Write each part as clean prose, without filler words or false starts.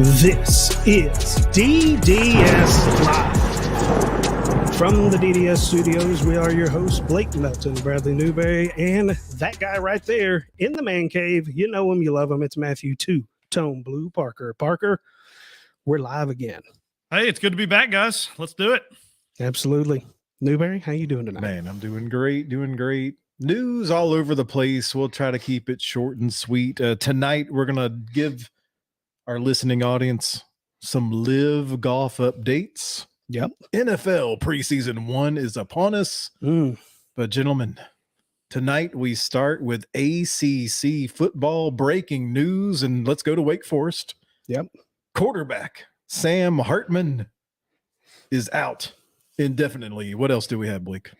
This is DDS Live. From the DDS studios, we are your hosts, Blake Melton, Bradley Newberry, and that guy right there in the man cave. You know him, you love him. It's Matthew Two-Tone Blue Parker. Parker, we're live again. Hey, it's good to be back, guys. Let's do it. Absolutely. Newberry, how you doing tonight? Man, I'm doing great, News all over the place. We'll try to keep it short and sweet. Tonight, we're going to give our listening audience some LIV Golf updates. Yep. NFL Preseason 1 is upon us. But, gentlemen, tonight we start with ACC football breaking news, and let's go to Wake Forest. Yep. Quarterback Sam Hartman is out indefinitely. What else do we have, Blake?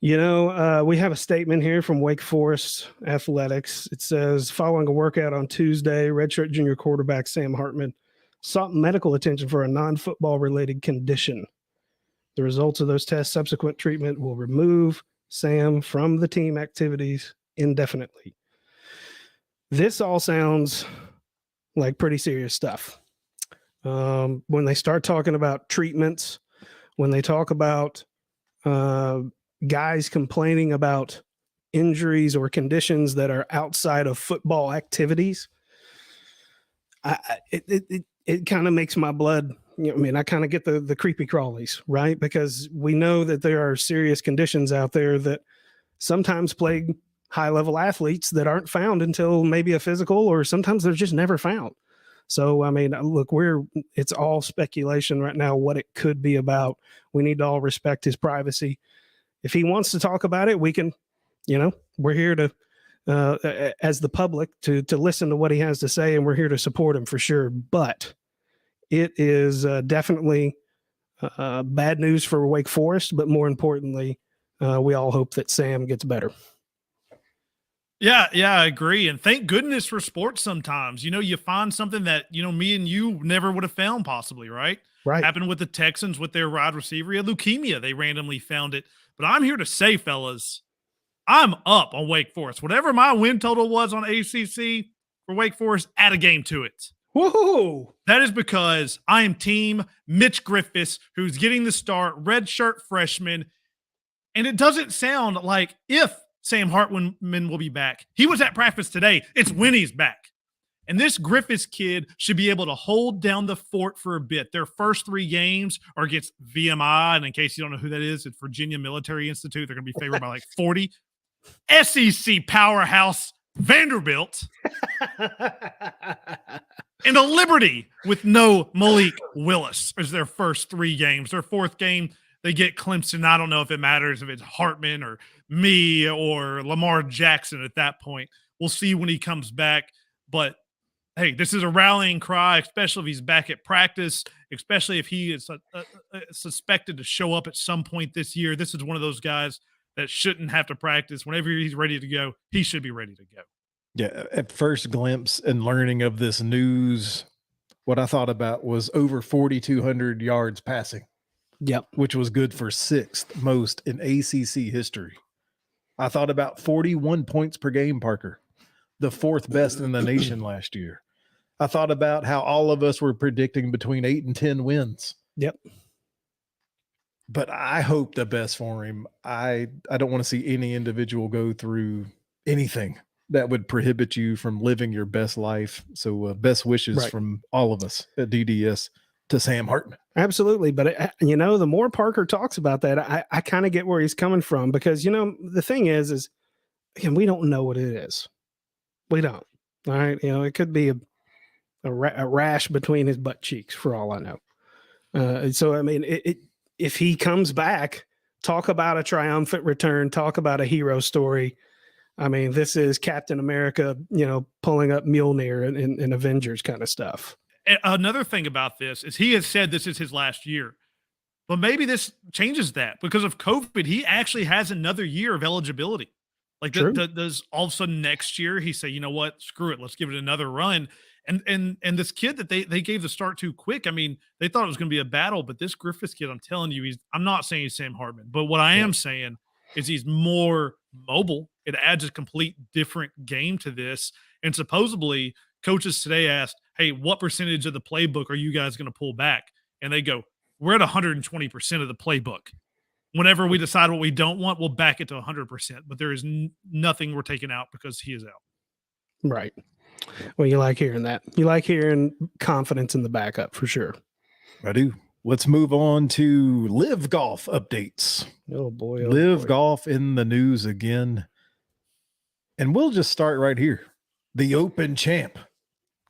You know, we have a statement here from Wake Forest Athletics. It says, following a workout on Tuesday, redshirt junior quarterback Sam Hartman sought medical attention for a non-football related condition. The results of those tests, subsequent treatment will remove Sam from the team activities indefinitely. This all sounds like pretty serious stuff. When they start talking about treatments, when they talk about guys complaining about injuries or conditions that are outside of football activities, it kind of makes my blood, I kind of get the creepy crawlies, right? Because we know that there are serious conditions out there that sometimes plague high-level athletes that aren't found until maybe a physical, or sometimes they're just never found. So, look, it's all speculation right now what it could be about. We need to all respect his privacy. If he wants to talk about it, we can, we're here to, as the public, to listen to what he has to say, and we're here to support him for sure. But it is definitely bad news for Wake Forest, but more importantly, we all hope that Sam gets better. Yeah, I agree. And thank goodness for sports sometimes. You find something that, me and you never would have found possibly, right? Right. Happened with the Texans with their wide receiver. He had leukemia. They randomly found it. But I'm here to say, fellas, I'm up on Wake Forest. Whatever my win total was on ACC for Wake Forest, add a game to it. Woohoo! That is because I am team Mitch Griffiths, who's getting the start, redshirt freshman. And it doesn't sound like if Sam Hartman will be back. He was at practice today. It's when he's back. And this Griffiths kid should be able to hold down the fort for a bit. Their first 3 games are against VMI. And in case you don't know who that is, it's Virginia Military Institute. They're going to be favored by like 40. SEC powerhouse Vanderbilt. And a Liberty with no Malik Willis is their first 3 games. Their 4th game, they get Clemson. I don't know if it matters if it's Hartman or me or Lamar Jackson at that point. We'll see when he comes back. But, hey, this is a rallying cry, especially if he's back at practice, especially if he is suspected to show up at some point this year. This is one of those guys that shouldn't have to practice. Whenever he's ready to go, he should be ready to go. Yeah, at first glimpse and learning of this news, what I thought about was over 4,200 yards passing. Yep. Which was good for 6th most in ACC history. I thought about 41 points per game, Parker, the 4th best in the nation last year. I thought about how all of us were predicting between 8 and 10 wins. Yep. But I hope the best for him. I don't want to see any individual go through anything that would prohibit you from living your best life. So best wishes from all of us at DDS to Sam Hartman. Absolutely. But, the more Parker talks about that, I kind of get where he's coming from, because, the thing is, again, we don't know what it is. We don't. All right. It could be a rash between his butt cheeks for all I know. So, if he comes back, talk about a triumphant return, talk about a hero story. This is Captain America, pulling up Mjolnir in Avengers kind of stuff. Another thing about this is he has said this is his last year, but maybe this changes that because of COVID. He actually has another year of eligibility. Like does all of a sudden next year he say, you know what, screw it, let's give it another run. And this kid that they gave the start too quick. They thought it was going to be a battle, but this Griffiths kid, I'm telling you, I'm not saying he's Sam Hartman, but what I am saying is he's more mobile. It adds a complete different game to this. And supposedly coaches today asked, hey, what percentage of the playbook are you guys going to pull back? And they go, we're at 120% of the playbook. Whenever we decide what we don't want, we'll back it to 100%. But there is nothing we're taking out because he is out. Right. Well, you like hearing that. You like hearing confidence in the backup for sure. I do. Let's move on to LIV Golf updates. Oh boy. LIV Golf in the news again. And we'll just start right here. The Open champ,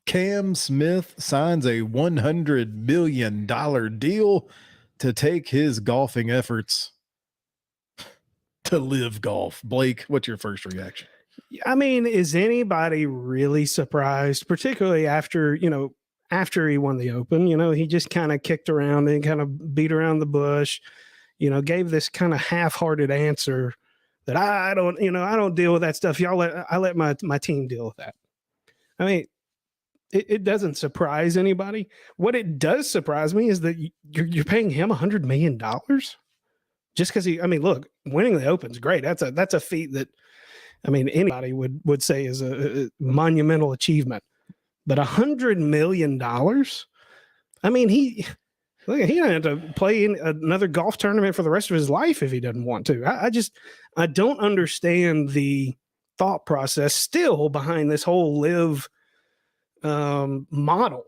Cam Smith, signs a $100 million deal to take his golfing efforts to LIV Golf. Blake, what's your first reaction? I mean, is anybody really surprised, particularly after he won the Open? He just kind of kicked around and kind of beat around the bush, gave this kind of half-hearted answer that I don't deal with that stuff. I let my team deal with that. I mean, it doesn't surprise anybody. What it does surprise me is that you're paying him $100 million just because look, winning the Open is great. That's a feat that, anybody would say is a monumental achievement. But $100 million, he doesn't have to play in another golf tournament for the rest of his life if he doesn't want to. I don't understand the thought process still behind this whole LIV model.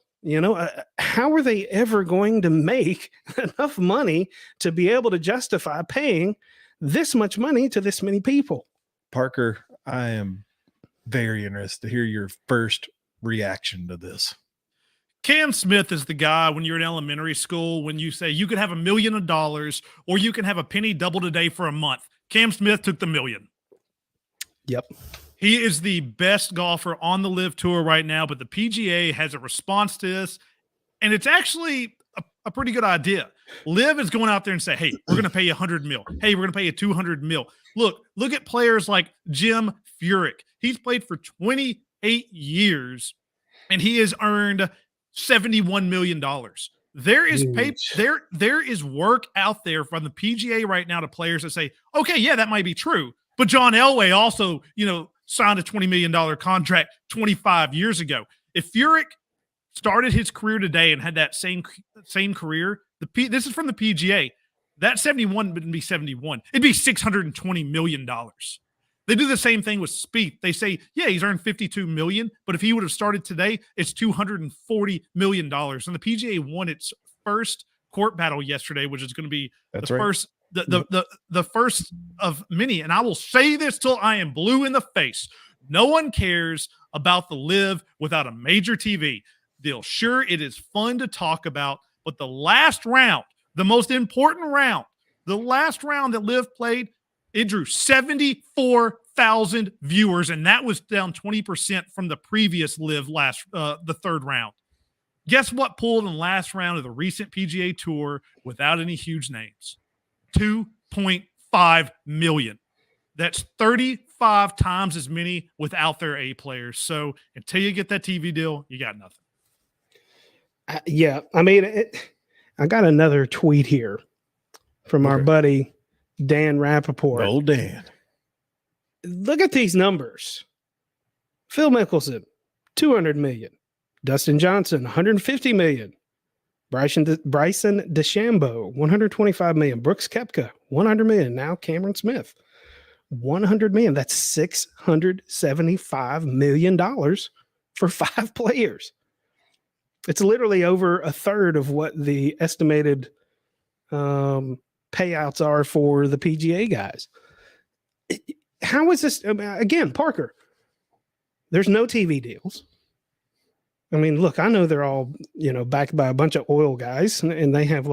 How are they ever going to make enough money to be able to justify paying this much money to this many people? Parker, I am very interested to hear your first reaction to this. Cam Smith is the guy when you're in elementary school, when you say you could have $1 million or you can have a penny doubled a day for a month. Cam Smith took the $1 million. Yep. He is the best golfer on the LIV Tour right now, but the PGA has a response to this, and it's actually a pretty good idea. LIV is going out there and say, hey, we're going to pay you $100 million. Hey, we're going to pay you $200 million. Look at players like Jim Furyk. He's played for 28 years, and he has earned $71 million. There is there is work out there from the PGA right now to players that say, okay, yeah, that might be true. But John Elway also, signed a $20 million contract 25 years ago. If Furyk started his career today and had that same career, this is from the PGA, that 71 wouldn't be 71. It'd be $620 million. They do the same thing with Spieth. They say, yeah, he's earned $52 million, but if he would have started today, it's $240 million. And the PGA won its first court battle yesterday, which is going to be first, the first of many. And I will say this till I am blue in the face. No one cares about the LIV without a major TV deal. Sure, it is fun to talk about, but the last round, the most important round, the last round that LIV played, it drew 74,000 viewers, and that was down 20% from the previous LIV the third round. Guess what pulled in the last round of the recent PGA Tour without any huge names? 2.5 million. That's 35 times as many without their A players. So until you get that TV deal, you got nothing. Yeah, I got another tweet here from our buddy Dan Rappaport. Old Dan. Look at these numbers. Phil Mickelson, 200 million. Dustin Johnson, 150 million. Bryson DeChambeau, 125 million. Brooks Koepka, 100 million. Now Cameron Smith, 100 million. That's $675 million for 5 players. It's literally over a third of what the estimated payouts are for the PGA guys. How is this? Again, Parker, there's no TV deals. Look, I know they're all, backed by a bunch of oil guys and they have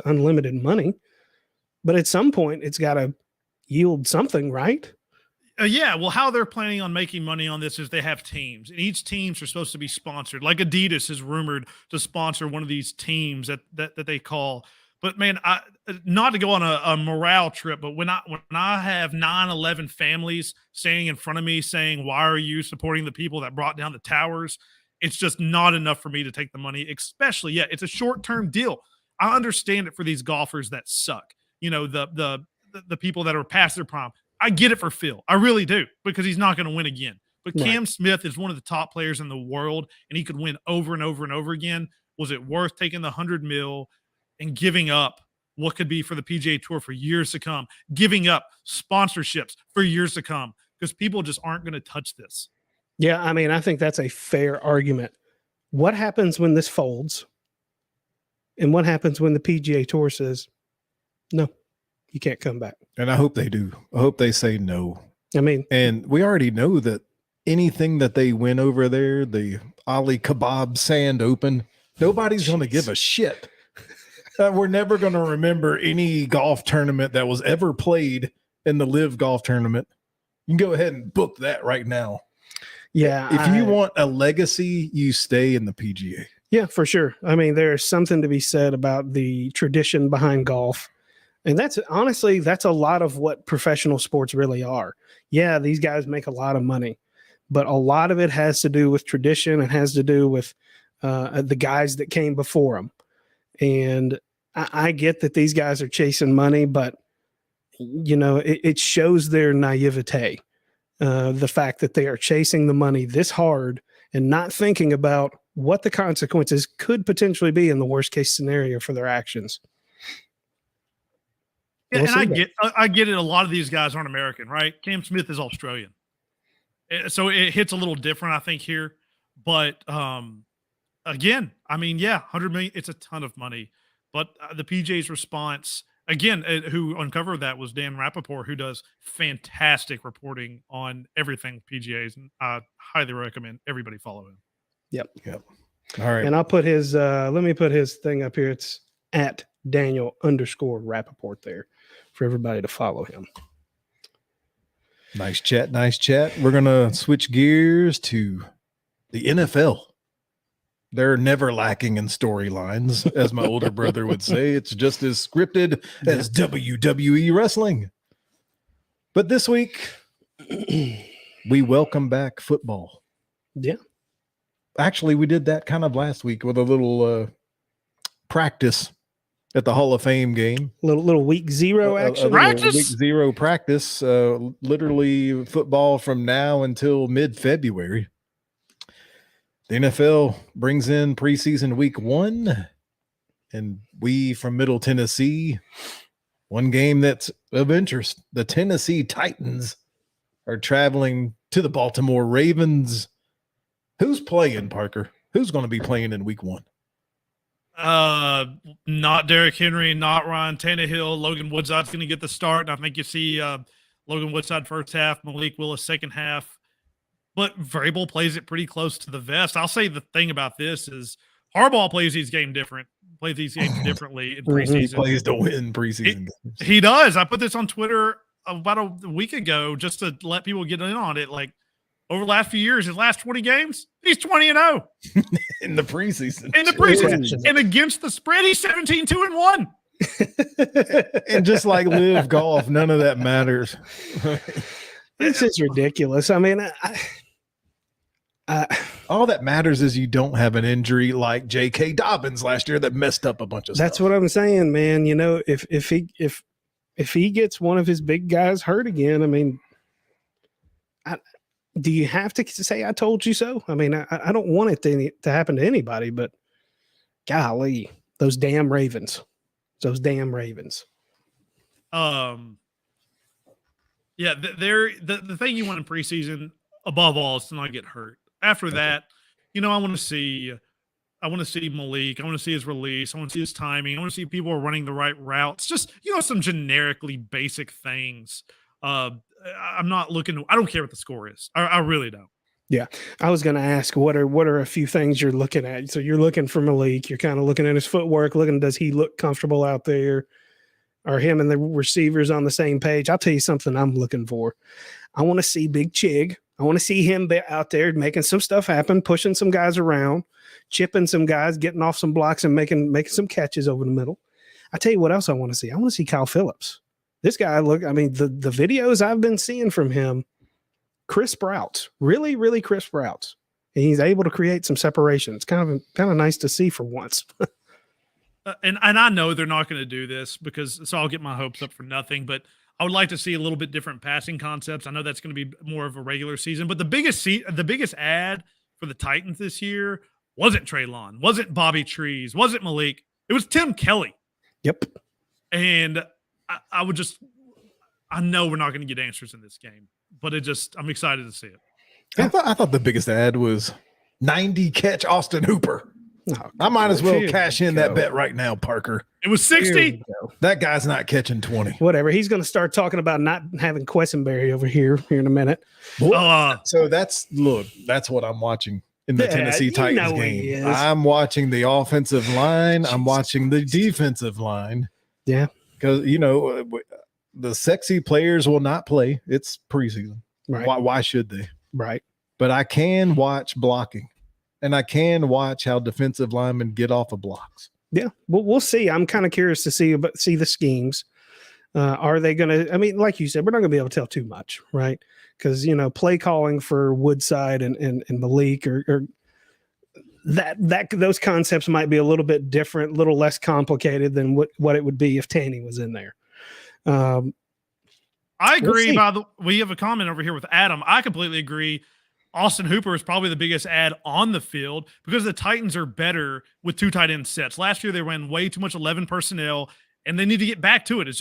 unlimited money, but at some point it's got to yield something, right? Yeah. Well, how they're planning on making money on this is they have teams, and each teams are supposed to be sponsored. Like Adidas is rumored to sponsor one of these teams that they call. But man, not to go on a morale trip, but when I have 9/11 families standing in front of me saying, "Why are you supporting the people that brought down the towers?" It's just not enough for me to take the money. Especially, it's a short-term deal. I understand it for these golfers that suck. The people that are past their prime. I get it for Phil. I really do, because he's not going to win again. But Cam Smith is one of the top players in the world, and he could win over and over and over again. Was it worth taking the $100 million and giving up what could be for the PGA Tour for years to come, giving up sponsorships for years to come, because people just aren't going to touch this? Yeah, I mean, I think that's a fair argument. What happens when this folds? And what happens when the PGA Tour says, no, you can't come back? And I hope they do. I hope they say no. I mean, and we already know that anything that they win over there, the Ali Kebab Sand Open, nobody's going to give a shit. We're never going to remember any golf tournament that was ever played in the LIV Golf Tournament. You can go ahead and book that right now. Yeah. If you want a legacy, you stay in the PGA. Yeah, for sure. I mean, there's something to be said about the tradition behind golf. And that's honestly, that's a lot of what professional sports really are. Yeah, these guys make a lot of money, but a lot of it has to do with tradition. It has to do with the guys that came before them. And I get that these guys are chasing money, but, you know, it shows their naivete. The fact that they are chasing the money this hard and not thinking about what the consequences could potentially be in the worst case scenario for their actions. Yeah, and I get it. A lot of these guys aren't American, right? Cam Smith is Australian. So it hits a little different, I think, here. But again, I mean, yeah, 100 million, it's a ton of money. But the PGA's response, again, who uncovered that was Dan Rappaport, who does fantastic reporting on everything PGA's. And I highly recommend everybody follow him. Yep. All right. And I'll put his, let me put his thing up here. It's at Daniel_Rappaport there for everybody to follow him. Nice chat. We're going to switch gears to the NFL. They're never lacking in storylines, as my older brother would say. It's just as scripted as WWE wrestling. But this week, we welcome back football. Yeah. Actually, we did that kind of last week with a little practice at the Hall of Fame game. Little week zero action. Practice? Week zero practice. Literally football from now until mid-February. The NFL brings in preseason week 1, and we from Middle Tennessee, one game that's of interest. The Tennessee Titans are traveling to the Baltimore Ravens. Who's playing, Parker? Who's going to be playing in week 1? Not Derrick Henry, not Ryan Tannehill. Logan Woodside's going to get the start. And I think you see Logan Woodside first half, Malik Willis second half. But Vrabel plays it pretty close to the vest. I'll say the thing about this is Harbaugh plays these games differently in preseason. He plays to win preseason games. He does. I put this on Twitter about a week ago just to let people get in on it. Like, over the last few years, his last 20 games, he's 20-0 in the preseason. And against the spread, he's 17-2-1. And just like LIV Golf, none of that matters. This is ridiculous. I mean, all that matters is you don't have an injury like J.K. Dobbins last year that messed up a bunch of stuff. That's what I'm saying, man. You know, if he gets one of his big guys hurt again, I mean, do you have to say I told you so? I mean, I don't want it to happen to anybody, but golly, those damn Ravens. Yeah, the thing you want in preseason, above all, is to not get hurt. After that, you know, I want to see Malik. I want to see his release. I want to see his timing. I want to see people are running the right routes. Just, you know, some generically basic things. I'm not looking. I don't care what the score is. I really don't. Yeah, I was going to ask what are a few things you're looking at. So you're looking for Malik. You're kind of looking at his footwork. Does he look comfortable out there? Are him and the receivers on the same page? I'll tell you something I'm looking for. I want to see Big Chig. I want to see him out there making some stuff happen, pushing some guys around, chipping some guys, getting off some blocks, and making some catches over the middle. I tell you what else I want to see. I want to see Kyle Phillips. This guy, the videos I've been seeing from him, crisp routes, really, really crisp routes. And he's able to create some separation. It's kind of nice to see for once. And I know they're not going to do this so I'll get my hopes up for nothing, but I would like to see a little bit different passing concepts. I know that's going to be more of a regular season, but the biggest ad for the Titans this year wasn't Treylon, wasn't Bobby Trees, wasn't Malik. It was Tim Kelly. Yep. And I know we're not going to get answers in this game, but I'm excited to see it. I thought the biggest ad was 90 catch Austin Hooper. Oh, I might as well cash in that bet right now, Parker. It was 60. That guy's not catching 20. Whatever. He's going to start talking about not having Quessenberry over here in a minute. So that's what I'm watching in the Tennessee Titans game. I'm watching the offensive line. I'm watching the defensive line. Yeah. Because, the sexy players will not play. It's preseason. Right. Why should they? Right. But I can watch blocking, and I can watch how defensive linemen get off of blocks. Yeah, well, we'll see. I'm kind of curious to see the schemes. Are they going to? I mean, like you said, we're not going to be able to tell too much, right? Because play calling for Woodside and Malik or that those concepts might be a little bit different, a little less complicated than what it would be if Tanny was in there. I agree. We have a comment over here with Adam. I completely agree. Austin Hooper is probably the biggest ad on the field because the Titans are better with 2 tight end sets. Last year they ran way too much 11 personnel, and they need to get back to it. It's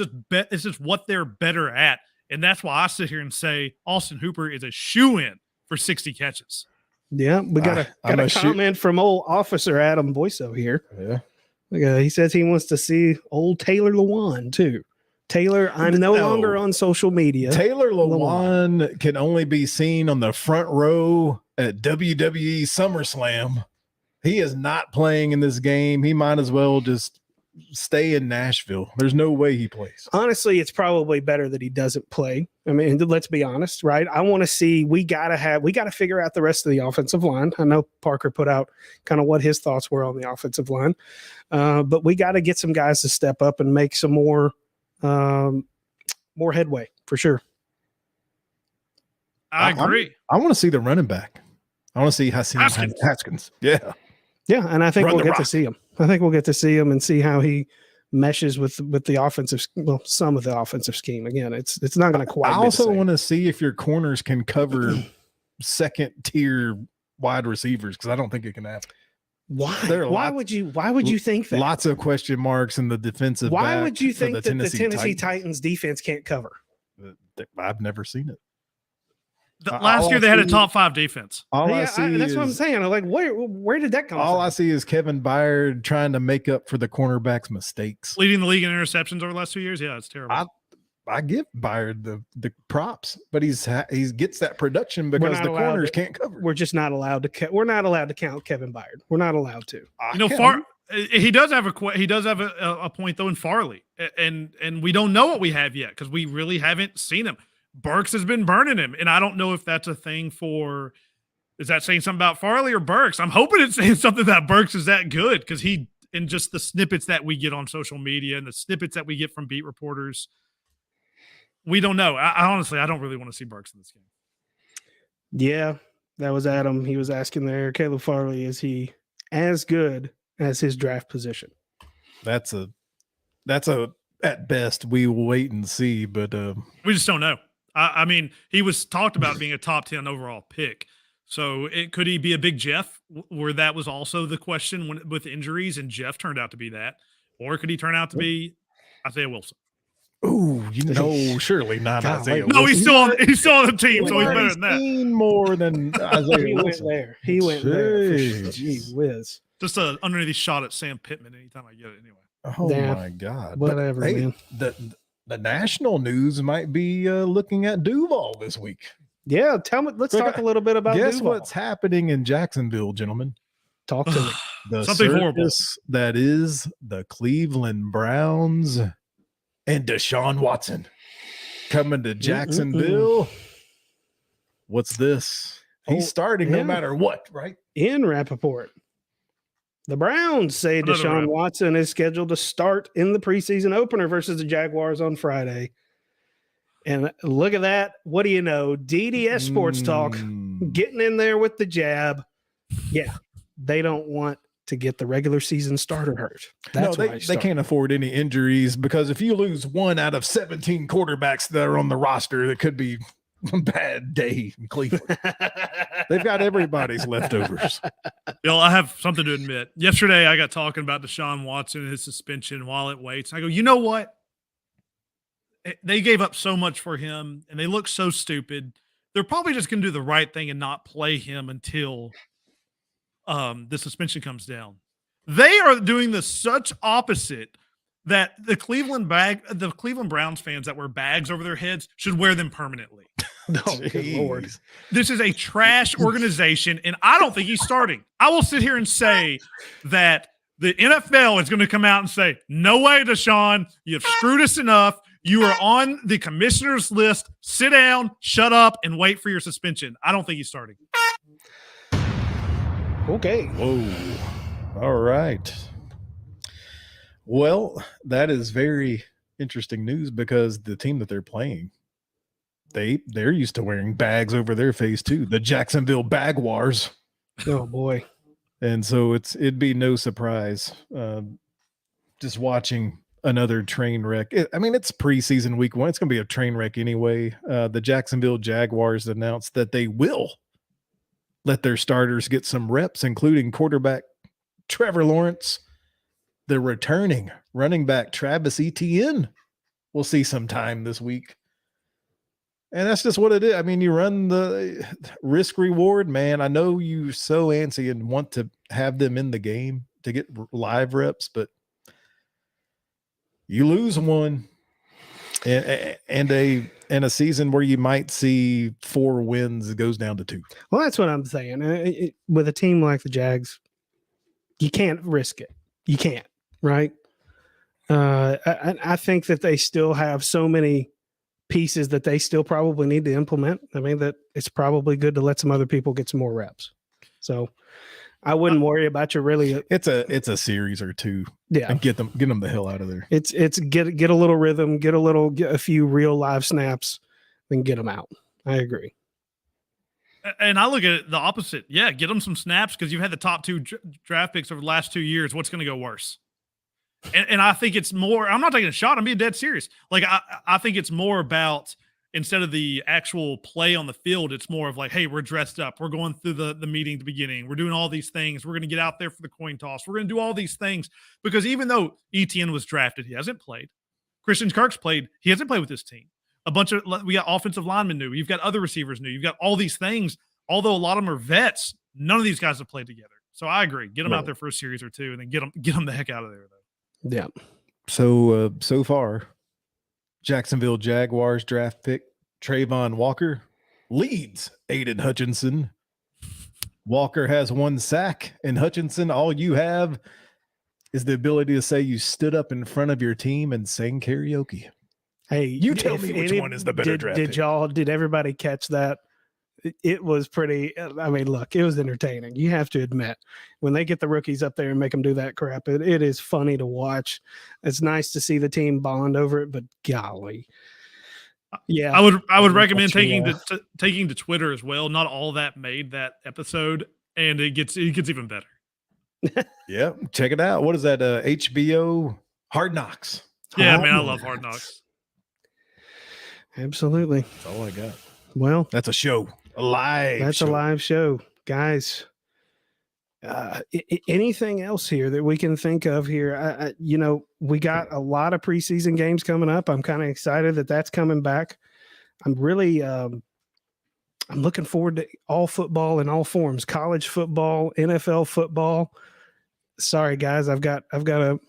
just what they're better at, and that's why I sit here and say Austin Hooper is a shoo-in for 60 catches. Yeah, we got a comment from old Officer Adam Boyso here. Yeah, he says he wants to see old Taylor Lewan too. Taylor, I'm no longer on social media. Taylor Lewan can only be seen on the front row at WWE SummerSlam. He is not playing in this game. He might as well just stay in Nashville. There's no way he plays. Honestly, it's probably better that he doesn't play. I mean, let's be honest, right? I want to see, we got to figure out the rest of the offensive line. I know Parker put out kind of what his thoughts were on the offensive line. But we got to get some guys to step up and make some more headway for sure. I agree. I want to see the running back. I want to see Haskins. Yeah. Yeah. And I think we'll get to see him. I think we'll get to see him and see how he meshes with the offensive, some of the offensive scheme. Again, it's not going to quite. I also want to see if your corners can cover second tier wide receivers, because I don't think it can happen. Why would you think that? Lots of question marks in the defensive. Why would you think that the Tennessee Titans defense can't cover? I've never seen it. Last year they had a top 5 defense. That's what I'm saying. I'm like, where did that come from? All I see is Kevin Byard trying to make up for the cornerback's mistakes. Leading the league in interceptions over the last 2 years. Yeah, it's terrible. I give Byard the props, but he gets that production because the corners can't cover. We're just not allowed to. We're not allowed to count Kevin Byard. We're not allowed to. He does have a point though in Farley, and we don't know what we have yet because we really haven't seen him. Burks has been burning him, and I don't know if that's a thing for. Is that saying something about Farley or Burks? I'm hoping it's saying something that Burks is that good because he, in just the snippets that we get on social media and the snippets that we get from beat reporters. We don't know. I honestly don't really want to see Burks in this game. Yeah, that was Adam. He was asking there, Caleb Farley, is he as good as his draft position? That's at best. We will wait and see, but we just don't know. I mean, he was talked about being a top 10 overall pick. So could he be a big Jeff, where that was also the question with injuries, and Jeff turned out to be that, or could he turn out to be Isaiah Wilson? Oh, surely not Isaiah Wilson. No, he's still on the team, so he's better than that. More than Isaiah Wilson. He went there. Gee whiz. Just an underneath shot at Sam Pittman anytime I get it anyway. Oh, my God. Whatever, man. The national news might be looking at Duval this week. Yeah, let's talk a little bit about Guess Duval. what's happening in Jacksonville, gentlemen? Talk to me. The something horrible. That is the Cleveland Browns and Deshaun Watson coming to Jacksonville. What's this? He's starting no matter what, right? In Rappaport, the Browns say Deshaun Watson is scheduled to start in the preseason opener versus the Jaguars on Friday. And look at that. What do you know? DDS Sports Talk getting in there with the jab. Yeah, they don't want to get the regular season starter hurt. That's no, why they can't afford any injuries, because if you lose 1 out of 17 quarterbacks that are on the roster, that could be a bad day in Cleveland. They've got everybody's leftovers. I have something to admit. Yesterday, I got talking about Deshaun Watson and his suspension while it waits. I go, you know what? They gave up so much for him, and they look so stupid. They're probably just going to do the right thing and not play him until the suspension comes down. They are doing the such opposite that the Cleveland Browns fans that wear bags over their heads should wear them permanently. Oh, good Lord. This is a trash organization, and I don't think he's starting. I will sit here and say that the NFL is going to come out and say, no way, Deshaun, you've screwed us enough. You are on the commissioner's list. Sit down, shut up, and wait for your suspension. I don't think he's starting. Okay. Whoa. All right. Well, that is very interesting news, because the team that they're playing, they're used to wearing bags over their face too. The Jacksonville Jaguars. Oh boy. And so it'd be no surprise just watching another train wreck. It's preseason week 1. It's going to be a train wreck anyway. The Jacksonville Jaguars announced that they will let their starters get some reps, including quarterback Trevor Lawrence. The returning running back Travis Etienne will see some time this week. And that's just what it is. You run the risk reward, man. I know you're so antsy and want to have them in the game to get live reps, but you lose one and a season where you might see 4 wins, it goes down to 2. Well, that's what I'm saying. With a team like the Jags, you can't risk it. You can't, right? I think that they still have so many pieces that they still probably need to implement. That it's probably good to let some other people get some more reps. So I wouldn't worry about you really. It's a series or 2. Yeah. And get them the hell out of there. It's get a little rhythm, get a few real live snaps, then get them out. I agree. And I look at it the opposite. Yeah, get them some snaps, because you've had the top 2 draft picks over the last 2 years. What's going to go worse? And I think it's more – I'm not taking a shot. I'm being dead serious. Like, I think it's more about, instead of the actual play on the field, it's more of like, hey, we're dressed up. We're going through the meeting at the beginning. We're doing all these things. We're going to get out there for the coin toss. We're going to do all these things. Because even though Etienne was drafted, he hasn't played. Christian Kirk's played. He hasn't played with this team. We got offensive linemen new. You've got other receivers new. You've got all these things. Although a lot of them are vets, none of these guys have played together. So I agree. Get them out there for a series or 2, and then get them the heck out of there, though. Yeah. So far, Jacksonville Jaguars draft pick Trayvon Walker leads Aiden Hutchinson. Walker has 1 sack, and Hutchinson, all you have is the ability to say you stood up in front of your team and sang karaoke. Hey, you tell me which one is the better draft pick. Did everybody catch that? It was pretty, look, it was entertaining. You have to admit, when they get the rookies up there and make them do that crap, it is funny to watch. It's nice to see the team bond over it, but golly. Yeah. I would recommend taking to Twitter as well. Not all that made that episode, and it gets even better. Yeah, check it out. What is that? HBO Hard Knocks. Yeah, man, I love Hard Knocks. Absolutely. That's all I got. Well, that's a show. A live show, guys. Anything else here that we can think of here? We got a lot of preseason games coming up. I'm kind of excited that that's coming back. I'm really, I'm looking forward to all football in all forms: college football, NFL football. Sorry, guys, I've got a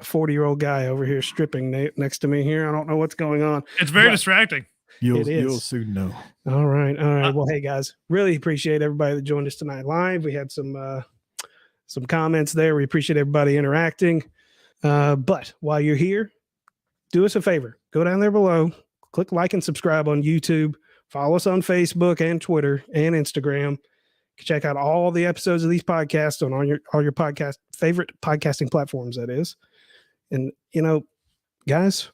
40-year-old guy over here stripping next to me here. I don't know what's going on. It's very distracting. You'll soon know. All right. Well, hey guys, really appreciate everybody that joined us tonight live. We had some comments there. We appreciate everybody interacting. But while you're here, do us a favor. Go down there below, click like and subscribe on YouTube. Follow us on Facebook and Twitter and Instagram. Check out all the episodes of these podcasts on all your podcast favorite podcasting platforms, that is. And guys,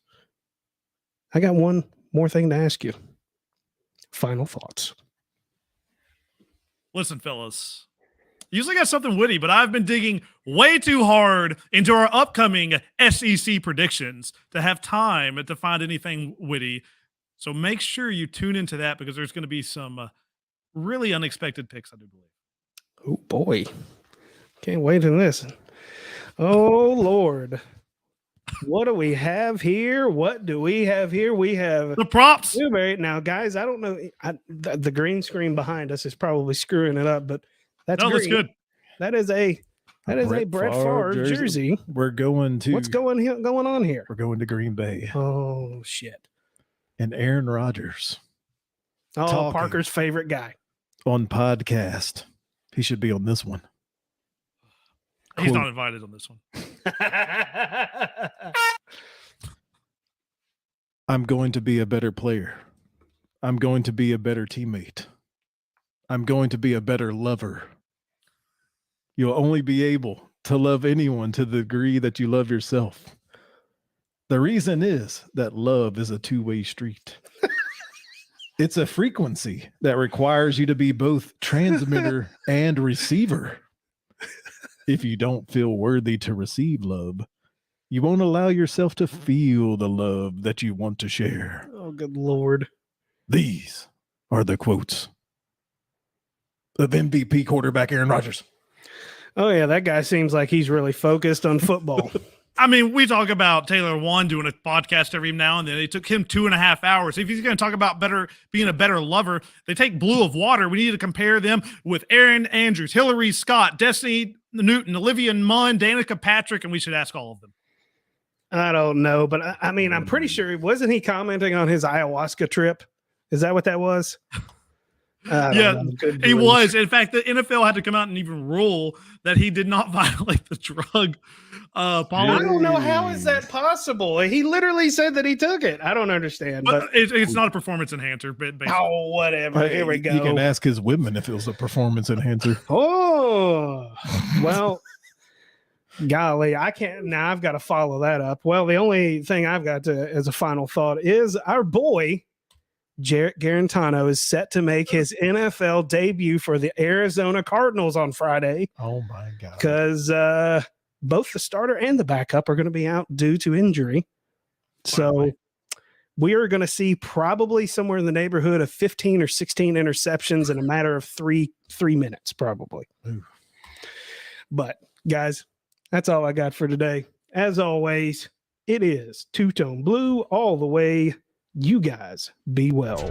I got one more thing to ask you. Final thoughts. Listen, fellas, usually got something witty, but I've been digging way too hard into our upcoming SEC predictions to have time to find anything witty. So make sure you tune into that because there's going to be some really unexpected picks, I do believe. Oh, boy. Can't wait to listen. Oh, Lord. What do we have here? What do we have here? We have the props. Newberry. Now, guys, I don't know. The green screen behind us is probably screwing it up, but that's that's good. That is a Brett Favre jersey. We're going to what's going on here? We're going to Green Bay. Oh shit! And Aaron Rodgers. Oh, Parker's favorite guy on podcast. He should be on this one. He's not invited on this one. I'm going to be a better player. I'm going to be a better teammate. I'm going to be a better lover. You'll only be able to love anyone to the degree that you love yourself. The reason is that love is a two-way street. It's a frequency that requires you to be both transmitter and receiver. If you don't feel worthy to receive love, you won't allow yourself to feel the love that you want to share. Oh, good Lord. These are the quotes of MVP quarterback Aaron Rodgers. Oh, yeah, that guy seems like he's really focused on football. I mean, we talk about Taylor Wan doing a podcast every now and then. It took him 2.5 hours. If he's going to talk about being a better lover, they take Blue of Water. We need to compare them with Aaron Andrews, Hillary Scott, Destiny Newton, Olivia Munn, Danica Patrick, and we should ask all of them. I don't know, but I mean, I'm pretty sure, wasn't he commenting on his ayahuasca trip? Is that what that was? Yeah, he was. In fact, the NFL had to come out and even rule that he did not violate the drug policy. I don't know. How is that possible? He literally said that he took it. I don't understand. But it's not a performance enhancer. Basically. Oh, whatever. Here we go. You can ask his women if it was a performance enhancer. Oh, well, golly, I can't. Now I've got to follow that up. Well, the only thing I've got as a final thought is our boy, Jarrett Garantano, is set to make his NFL debut for the Arizona Cardinals on Friday. Oh, my God. Because both the starter and the backup are going to be out due to injury. So we are going to see probably somewhere in the neighborhood of 15 or 16 interceptions in a matter of three minutes, probably. Ooh. But, guys, that's all I got for today. As always, it is Two-Tone Blue all the way. You guys be well.